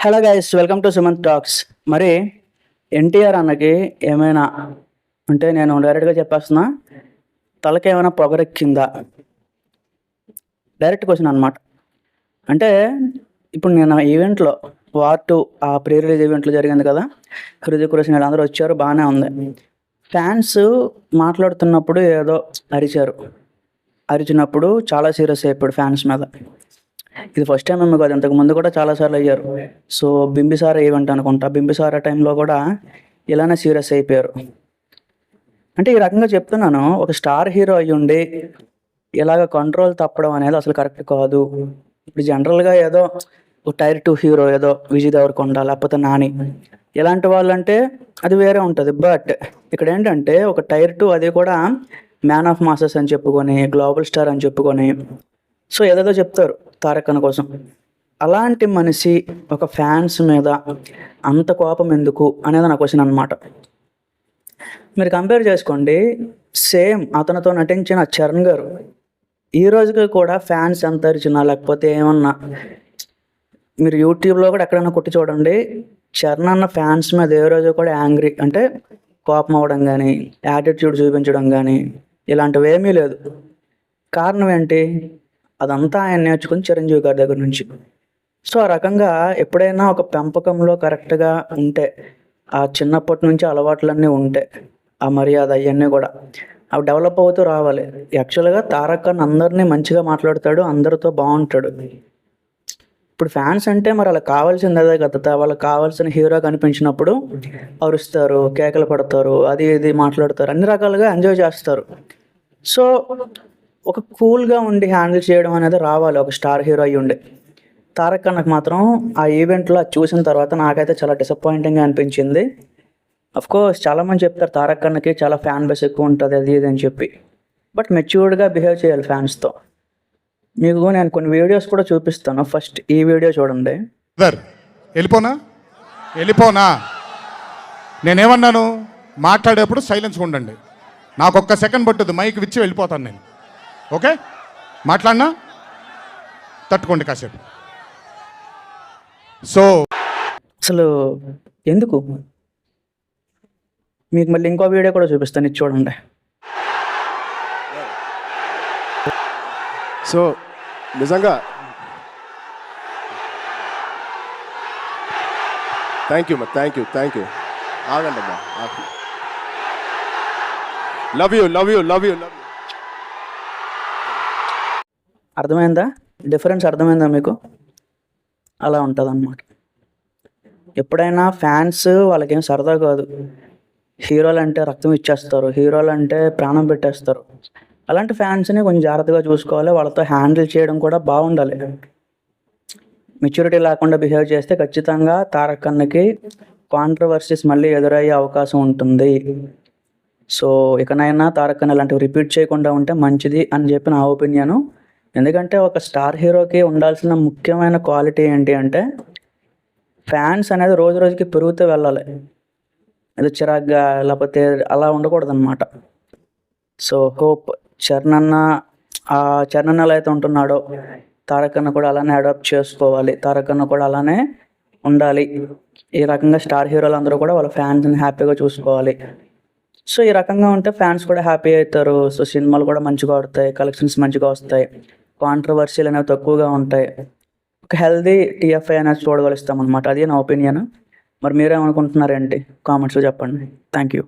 Hello guys, welcome to Sumanth talks. మరి ఎన్టీఆర్ అన్నకి ఏమైనా అంటే నేను డైరెక్ట్గా చెప్పేస్తున్నా, తలకి ఏమైనా పొగరెక్కిందా? డైరెక్ట్ క్వశ్చన్ అనమాట. అంటే ఇప్పుడు నేను ఈవెంట్లో వార్ 2 ఆ ప్రీ రిలీజ్ ఈవెంట్లో జరిగింది కదా, హృతిక్ రోషన్ వీళ్ళందరూ వచ్చారు, బాగానే ఉంది. ఫ్యాన్స్ మాట్లాడుతున్నప్పుడు ఏదో అరిచినప్పుడు చాలా సీరియస్ అయిపోయాడు ఫ్యాన్స్ మీద. ఇది ఫస్ట్ టైం ఏమో కాదు, ఇంతకు ముందు కూడా చాలాసార్లు అయ్యారు. సో బింబిసార ఈవెంట్ అనుకుంటా, బింబిసార టైంలో కూడా ఇలానే సీరియస్ అయిపోయారు. అంటే ఈ రకంగా చెప్తున్నాను, ఒక స్టార్ హీరో అయ్యుండి ఇలాగ కంట్రోల్ తప్పడం అనేది అసలు కరెక్ట్ కాదు. ఇప్పుడు జనరల్గా ఏదో టైర్ 2 హీరో, ఏదో విజయ్ దేవరకొండ లేకపోతే నాని, ఇలాంటి వాళ్ళంటే అది వేరే ఉంటుంది. బట్ ఇక్కడ ఏంటంటే ఒక టైర్ 2, అది కూడా మ్యాన్ ఆఫ్ మాసెస్ అని చెప్పుకొని, గ్లోబల్ స్టార్ అని చెప్పుకొని, సో ఏదేదో చెప్తారు తారక్ అన్న కోసం. అలాంటి మనిషి ఒక ఫ్యాన్స్ మీద అంత కోపం ఎందుకు అనేది నా క్వశ్చన్ అనమాట. మీరు కంపేర్ చేసుకోండి, సేమ్ అతనితో నటించిన చరణ్ గారు ఈ రోజుకి కూడా ఫ్యాన్స్ ఎంత అరిచినా లేకపోతే ఏమన్నా మీరు యూట్యూబ్లో కూడా ఎక్కడైనా కొట్టి చూడండి, చరణ్ అన్న ఫ్యాన్స్ మీద ఏ రోజు కూడా యాంగ్రీ అంటే కోపం అవ్వడం కానీ, యాటిట్యూడ్ చూపించడం కానీ ఇలాంటివి ఏమీ లేదు. కారణం ఏంటి? అదంతా ఆయన నేర్చుకుని చిరంజీవి గారి దగ్గర నుంచి. సో ఆ రకంగా ఎప్పుడైనా ఒక పెంపకంలో కరెక్ట్గా ఉంటే, ఆ చిన్నప్పటి నుంచి అలవాట్లన్నీ ఉంటే, ఆ మర్యాద అవన్నీ కూడా అవి డెవలప్ అవుతూ రావాలి. యాక్చువల్గా తారక్ అన్న అందరినీ మంచిగా మాట్లాడతాడు, అందరితో బాగుంటాడు. ఇప్పుడు ఫ్యాన్స్ అంటే మరి వాళ్ళకి కావాల్సింది అదే కదా, వాళ్ళకి కావాల్సిన హీరో కనిపించినప్పుడు అరుస్తారు, కేకలు పడతారు, అది ఇది మాట్లాడతారు, అన్ని రకాలుగా ఎంజాయ్ చేస్తారు. సో ఒక కూల్గా ఉండి హ్యాండిల్ చేయడం అనేది రావాలి ఒక స్టార్ హీరో అయ్యి ఉండి. తారక్ అన్నకు మాత్రం ఆ ఈవెంట్లో అది చూసిన తర్వాత నాకైతే చాలా డిసప్పాయింటింగ్గా అనిపించింది. అఫ్కోర్స్ చాలామంది చెప్తారు తారక్ అన్నకి చాలా ఫ్యాన్ బేస్ ఎక్కువ ఉంటుంది, అది ఇది అని చెప్పి. బట్ మెచ్యూర్డ్గా బిహేవ్ చేయాలి ఫ్యాన్స్తో. మీకు నేను కొన్ని వీడియోస్ కూడా చూపిస్తాను. ఫస్ట్ ఈ వీడియో చూడండి. వెళ్ళిపోనా నేనేమన్నాను? మాట్లాడేప్పుడు సైలెన్స్గా ఉండండి. నాకు ఒక్క సెకండ్ పట్టుద్ది, మైక్ విచ్చి వెళ్ళిపోతాను నేను. ఓకే, మాట్లాడినా తట్టుకోండి కాసేపు. సో అసలు ఎందుకు? మీకు మళ్ళీ ఇంకో వీడియో కూడా చూపిస్తాను, ఇది చూడండి. సో నిజంగా థ్యాంక్ యూ ఆగండి అమ్మా. Love you. అర్థమైందా? డిఫరెన్స్ అర్థమైందా మీకు? అలా ఉంటుంది అన్నమాట. ఎప్పుడైనా ఫ్యాన్స్ వాళ్ళకేం సరదా కాదు. హీరోలు అంటే రక్తం ఇచ్చేస్తారు, హీరోలు అంటే ప్రాణం పెట్టేస్తారు. అలాంటి ఫ్యాన్స్ని కొంచెం జాగ్రత్తగా చూసుకోవాలి, వాళ్ళతో హ్యాండిల్ చేయడం కూడా బాగుండాలి. మెచ్యూరిటీ లేకుండా బిహేవ్ చేస్తే ఖచ్చితంగా తారక్ అన్నకి కాంట్రవర్సీస్ మళ్ళీ ఎదురయ్యే అవకాశం ఉంటుంది. సో ఇకనైనా తారక్ అన్న ఇలాంటివి రిపీట్ చేయకుండా ఉంటే మంచిది అని చెప్పి నా ఒపీనియను. ఎందుకంటే ఒక స్టార్ హీరోకి ఉండాల్సిన ముఖ్యమైన క్వాలిటీ ఏంటి అంటే, ఫ్యాన్స్ అనేది రోజు రోజుకి పెరుగుతూ వెళ్ళాలి. ఏదో చిరాగ్గా లేకపోతే అలా ఉండకూడదు అనమాట. సో హోప్ చరణ్ అన్న ఎలా అయితే ఉంటున్నాడో తారక్ అన్న కూడా అలానే అడాప్ట్ చేసుకోవాలి, తారక్ అన్న కూడా అలానే ఉండాలి. ఈ రకంగా స్టార్ హీరోలు అందరూ కూడా వాళ్ళ ఫ్యాన్స్ని హ్యాపీగా చూసుకోవాలి. సో ఈ రకంగా ఉంటే ఫ్యాన్స్ కూడా హ్యాపీ అవుతారు. సో సినిమాలు కూడా మంచిగా ఆడుతాయి, కలెక్షన్స్ మంచిగా వస్తాయి, కాంట్రవర్సీలు అనేవి తక్కువగా ఉంటాయి. ఒక హెల్దీ టీఎఫ్ఐ అనేది చూడగలుస్తాం అనమాట. అది నా ఒపీనియన్. మరి మీరేమనుకుంటున్నారేంటి? కామెంట్స్లో చెప్పండి. Thank you.